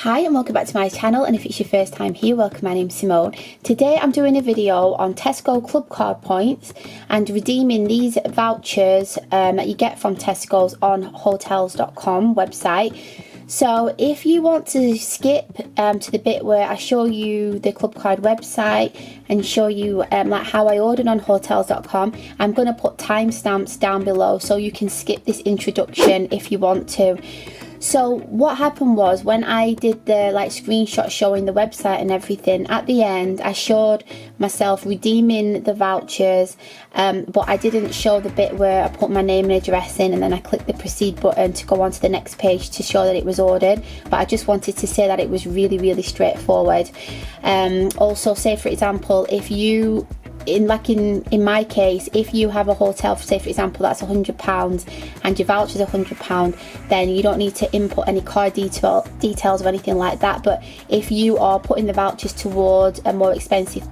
Hi and welcome back to my channel, and if it's your first time here, welcome. My name's Simone. Today I'm doing a video on Tesco Clubcard points and redeeming these vouchers that you get from Tesco's on hotels.com website. So if you want to skip to the bit where I show you the Clubcard website and show you like how I ordered on hotels.com, I'm going to put timestamps down below so you can skip this introduction if you want to. So what happened was, when I did the screenshot showing the website and everything, at the end I showed myself redeeming the vouchers, but I didn't show the bit where I put my name and address in and then I clicked the proceed button to go on to the next page to show that it was ordered. But I just wanted to say that it was really straightforward. Also, say for example, if you in my case, if you have a hotel, say for example, that's £100 and your voucher's £100, then you don't need to input any card details or anything like that. But if you are putting the vouchers towards a more expensive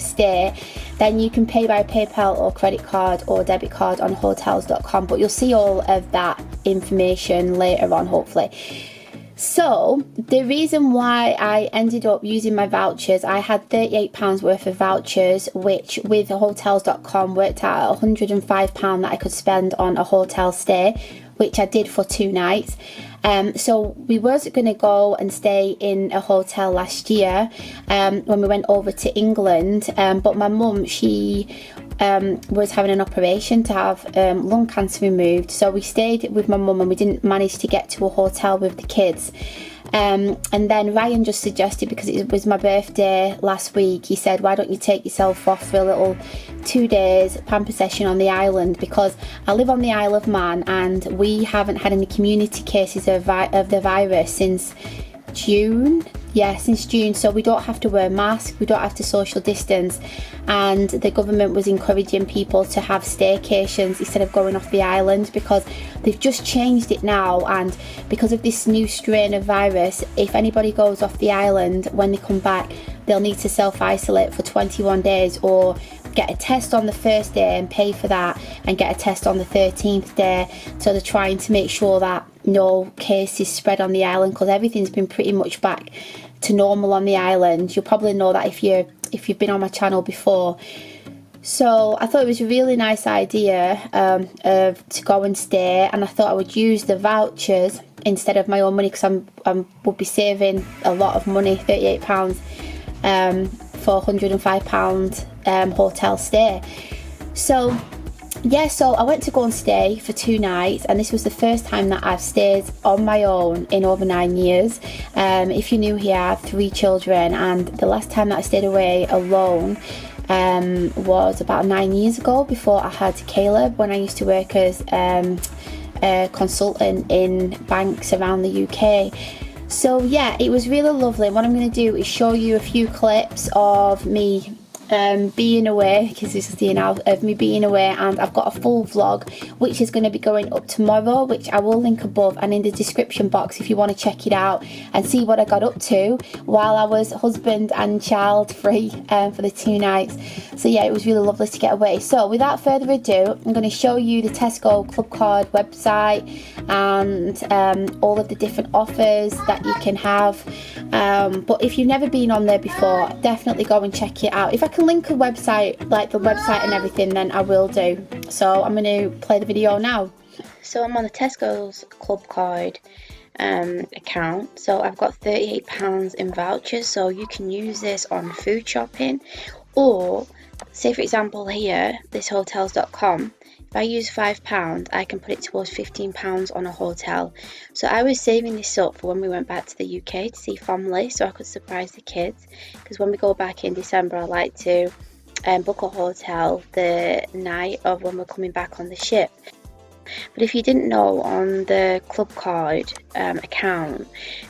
stay, then you can pay by PayPal or credit card or debit card on hotels.com. But you'll see all of that information later on, hopefully. So the reason why I ended up using my vouchers, I had £38 worth of vouchers, which with hotels.com worked out at £105 that I could spend on a hotel stay, which I did for 2 nights. So we was going to go and stay in a hotel last year when we went over to England, but my mum, she was having an operation to have lung cancer removed, so we stayed with my mum and we didn't manage to get to a hotel with the kids. And then Ryan just suggested, because it was my birthday last week, he said, why don't you take yourself off for a little 2 days pamper session on the island, because I live on the Isle of Man and we haven't had any community cases of the virus since June. Yeah, since June. So we don't have to wear masks, we don't have to social distance, and the government was encouraging people to have staycations instead of going off the island, because they've just changed it now. And because of this new strain of virus, if anybody goes off the island, when they come back, they'll need to self-isolate for 21 days or get a test on the first day and pay for that, and get a test on the 13th day. So they're trying to make sure that no cases spread on the island, because everything's been pretty much back to normal on the island. You'll probably know that if you've been on my channel before. So I thought it was a really nice idea to go and stay, and I thought I would use the vouchers instead of my own money, because I would be saving a lot of money, £38 for £105 hotel stay. So yeah, so I went to go and stay for 2 nights, and this was the first time that I've stayed on my own in over 9 years. If you're new here, I have 3 children, and the last time that I stayed away alone was about 9 years ago, before I had Caleb, when I used to work as a consultant in banks around the UK. So yeah, it was really lovely. What I'm going to do is show you a few clips of me being away, because this is the end of me being away, and I've got a full vlog which is going to be going up tomorrow, which I will link above and in the description box if you want to check it out and see what I got up to while I was husband and child free for the 2 nights. So yeah, it was really lovely to get away. So without further ado, I'm going to show you the Tesco Clubcard website and all of the different offers that you can have. But if you've never been on there before, definitely go and check it out. If I can link a website, like the website and everything, then I will do. So I'm going to play the video now. So I'm on the Tesco's Clubcard account. So I've got £38 in vouchers, so you can use this on food shopping, or say for example here, this hotels.com, if I use £5, I can put it towards £15 on a hotel. So I was saving this up for when we went back to the UK to see family, so I could surprise the kids, because when we go back in December, I like to book a hotel the night of when we're coming back on the ship. But if you didn't know, on the Clubcard account,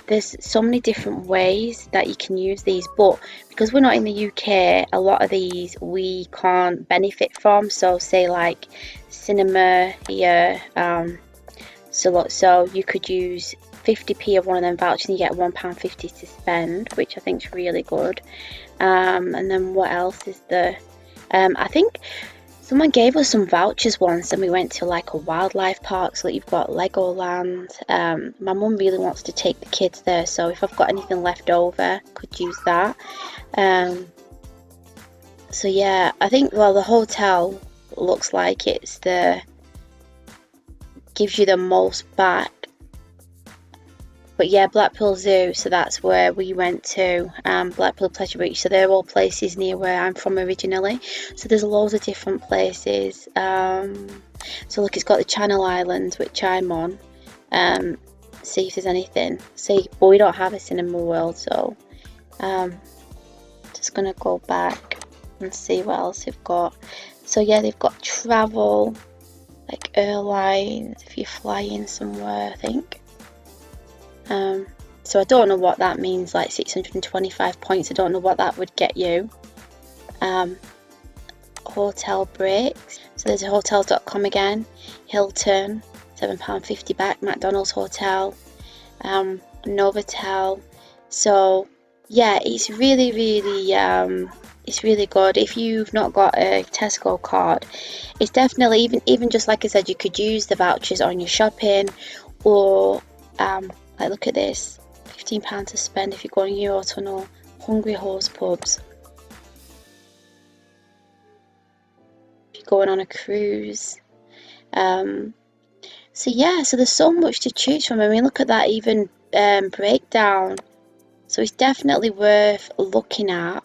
there's so many different ways that you can use these, but because we're not in the UK, a lot of these we can't benefit from. So say like cinema here, so you could use 50p of one of them vouchers and you get £1.50 to spend, which I think is really good. And then what else is there? I think Someone gave us some vouchers once and we went to like a wildlife park, so that you've got Legoland. My mum really wants to take the kids there, so if I've got anything left over, could use that. So yeah, I think, well, the hotel looks like gives you the most back. But yeah, Blackpool Zoo, so that's where we went to, Blackpool Pleasure Beach. So they're all places near where I'm from originally. So there's loads of different places. So look, it's got the Channel Islands, which I'm on. See if there's anything. See, but we don't have a Cinema World, so just gonna go back and see what else they've got. So yeah, they've got travel, like airlines, if you're flying somewhere, I think. So I don't know what that means, like 625 points, I don't know what that would get you. Hotel breaks, so there's a hotels.com again, Hilton, £7.50 back, McDonald's hotel, Novotel. So yeah, it's really it's really good. If you've not got a Tesco card, it's definitely, even just like I said, you could use the vouchers on your shopping, or like look at this, £15 to spend if you go on Eurotunnel, Hungry Horse pubs, if you're going on a cruise. So yeah, so there's so much to choose from. I mean, look at that even breakdown. So it's definitely worth looking at.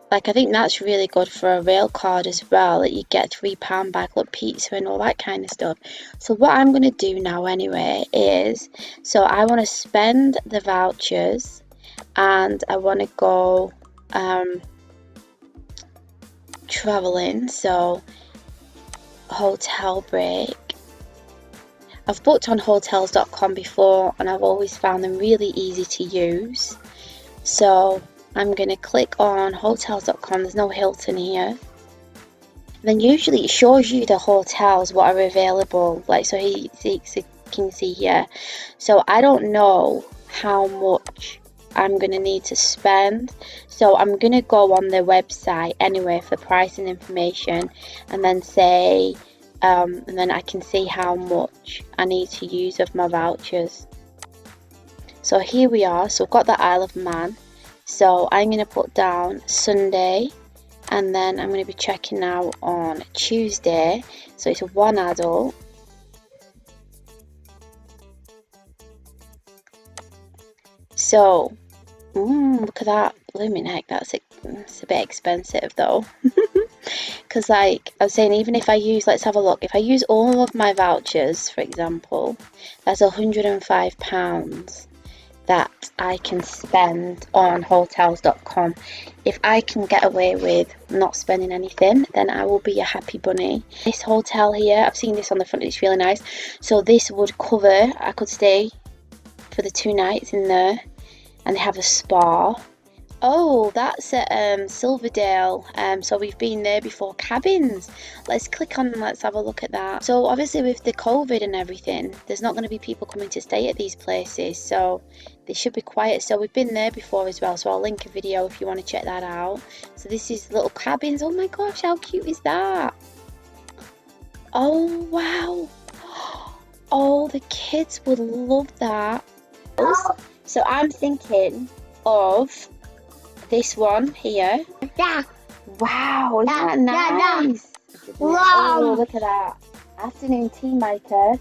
Like, I think that's really good for a rail card as well, that you get £3 back, like pizza and all that kind of stuff. So what I'm going to do now anyway is, so I want to spend the vouchers and I want to go traveling. So hotel break. I've booked on hotels.com before and I've always found them really easy to use. So I'm going to click on hotels.com, there's no Hilton here. Then usually it shows you the hotels, what are available, like, so you can see here. So I don't know how much I'm going to need to spend, so I'm going to go on their website anyway for price and information, and then say, and then I can see how much I need to use of my vouchers. So here we are, so I've got the Isle of Man. So I'm going to put down Sunday, and then I'm going to be checking out on Tuesday. So it's one adult. So, look at that, blooming heck, it's a bit expensive though. Because like I was saying, even if I use, let's have a look, if I use all of my vouchers, for example, that's £105 that I can spend on hotels.com. If I can get away with not spending anything, then I will be a happy bunny. This hotel here, I've seen this on the front, it's really nice. So this would cover, I could stay for the 2 nights in there, and they have a spa. Oh, that's at Silverdale. So we've been there before. Cabins. Let's click on, let's have a look at that. So obviously with the COVID and everything, there's not going to be people coming to stay at these places, so they should be quiet. So we've been there before as well, so I'll link a video if you want to check that out. So this is little cabins. Oh my gosh, how cute is that? Oh wow. Oh, the kids would love that. So I'm thinking of this one here. Yeah. Wow, isn't that nice? Wow. Oh, look at that. Afternoon tea maker.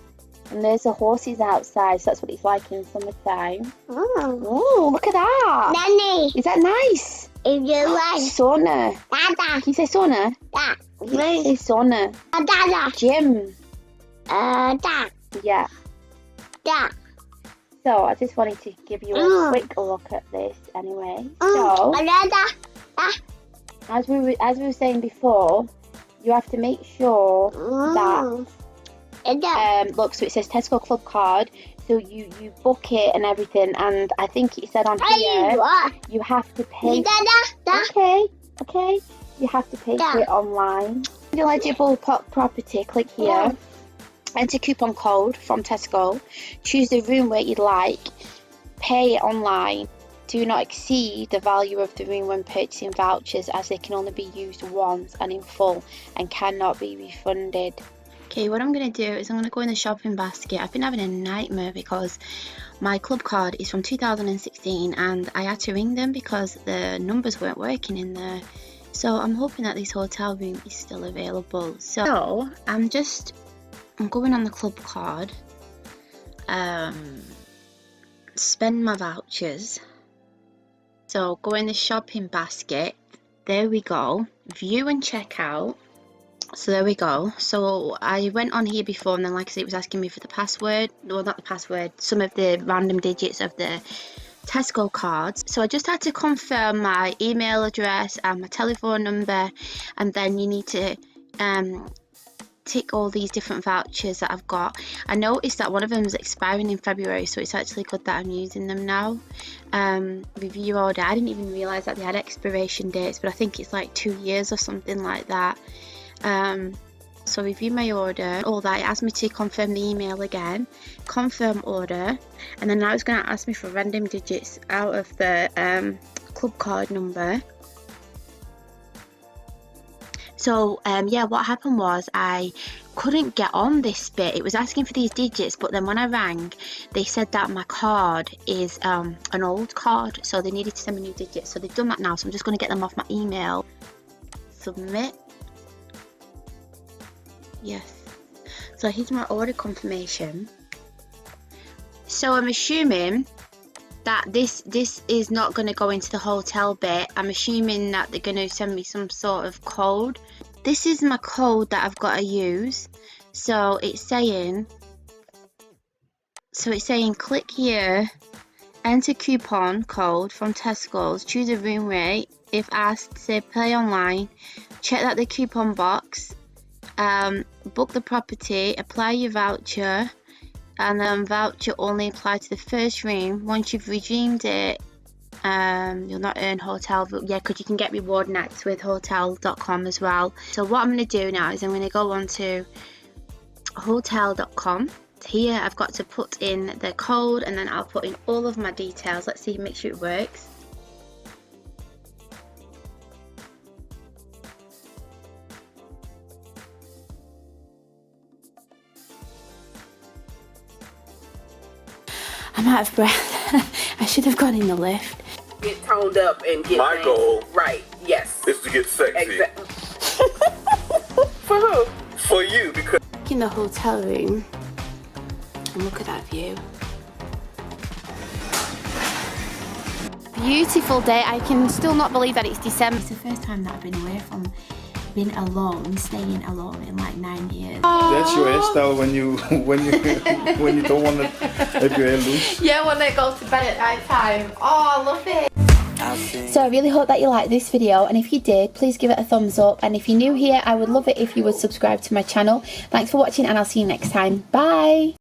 And there's the horses outside, so that's what it's like in summertime. Oh, look at that. Nanny. Is that nice? If you like. Sauna. Dada. Can you say sauna? Da. You say sauna. Dada. Gym. Da. Yeah. Da. So I just wanted to give you a quick look at this anyway. So as we were saying before, you have to make sure that look, so it says Tesco Clubcard, so you book it and everything, and I think it said on here you have to pay. Okay, you have to pay for it online. Eligible property, click here. Enter coupon code from Tesco, choose the room where you'd like, pay it online, do not exceed the value of the room when purchasing vouchers, as they can only be used once and in full and cannot be refunded. Okay, what I'm going to do is I'm going to go in the shopping basket. I've been having a nightmare because my club card is from 2016 and I had to ring them because the numbers weren't working in there. So I'm hoping that this hotel room is still available. So I'm going on the club card, spend my vouchers. So go in the shopping basket. There we go. View and check out. So there we go. So I went on here before, and then like I said, it was asking me for the password. Well, not the password, some of the random digits of the Tesco cards. So I just had to confirm my email address and my telephone number, and then you need to tick all these different vouchers that I've got. I noticed that one of them is expiring in February, so it's actually good that I'm using them now. Review order, I didn't even realise that they had expiration dates, but I think it's like 2 years or something like that. So review my order, all that. It asked me to confirm the email again, confirm order, and then now it's going to ask me for random digits out of the club card number. So yeah, what happened was I couldn't get on this bit. It was asking for these digits, but then when I rang, they said that my card is an old card, so they needed to send me new digits. So they've done that now, so I'm just going to get them off my email. Submit. Yes. So here's my order confirmation. So I'm assuming that this is not going to go into the hotel bit. I'm assuming that they're going to send me some sort of code. This is my code that I've got to use. So it's saying click here, enter coupon code from Tesco's, choose a room rate. If asked, say pay online, check that the coupon box, book the property, apply your voucher, and then voucher only apply to the first room. Once you've redeemed it, you'll not earn hotel, yeah, because you can get reward nights with hotel.com as well. So what I'm going to do now is I'm going to go on to hotel.com. Here I've got to put in the code, and then I'll put in all of my details. Let's see, make sure it works. I'm out of breath. I should have gone in the lift. Get toned up and get my goal. Right, yes. Is to get sexy. Exactly. For who? For you, because In the hotel room, and look at that view. Beautiful day. I can still not believe that it's December. It's the first time that I've been away from being alone, staying alone in like 9 years. That's your hairstyle when you don't want to have your hair loose. Yeah, when I go to bed at night time. Oh, I love it. So I really hope that you liked this video, and if you did, please give it a thumbs up, and if you're new here, I would love it if you would subscribe to my channel. Thanks for watching, and I'll see you next time. Bye.